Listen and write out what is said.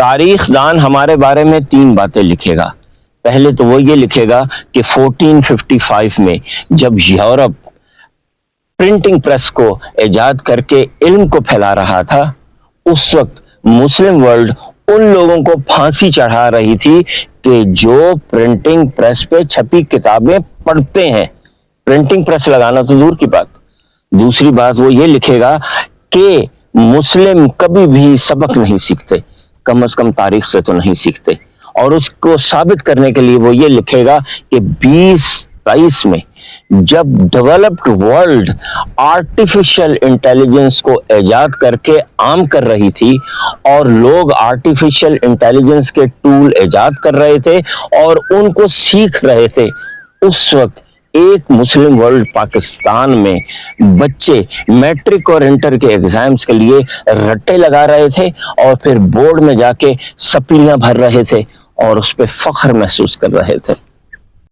تاریخ دان ہمارے بارے میں تین باتیں لکھے گا۔ پہلے تو وہ یہ لکھے گا کہ 1455 میں جب یورپ پرنٹنگ پریس کو ایجاد کر کے علم کو پھیلا رہا تھا، اس وقت مسلم ورلڈ ان لوگوں کو پھانسی چڑھا رہی تھی کہ جو پرنٹنگ پریس پہ چھپی کتابیں پڑھتے ہیں۔ پرنٹنگ پریس لگانا تو دور کی بات۔ دوسری بات وہ یہ لکھے گا کہ مسلم کبھی بھی سبق نہیں سیکھتے، کم از کم تاریخ سے تو نہیں سیکھتے، اور اس کو ثابت کرنے کے لیے وہ یہ لکھے گا کہ 2023 میں جب ڈیولپڈ ورلڈ آرٹیفیشل انٹیلیجنس کو ایجاد کر کے عام کر رہی تھی اور لوگ آرٹیفیشل انٹیلیجنس کے ٹول ایجاد کر رہے تھے اور ان کو سیکھ رہے تھے، اس وقت ایک مسلم ورلڈ پاکستان میں بچے میٹرک اور انٹر کے ایگزامز کے لیے رٹے لگا رہے تھے اور پھر بورڈ میں جا کے سپلیاں بھر رہے تھے اور اس پہ فخر محسوس کر رہے تھے۔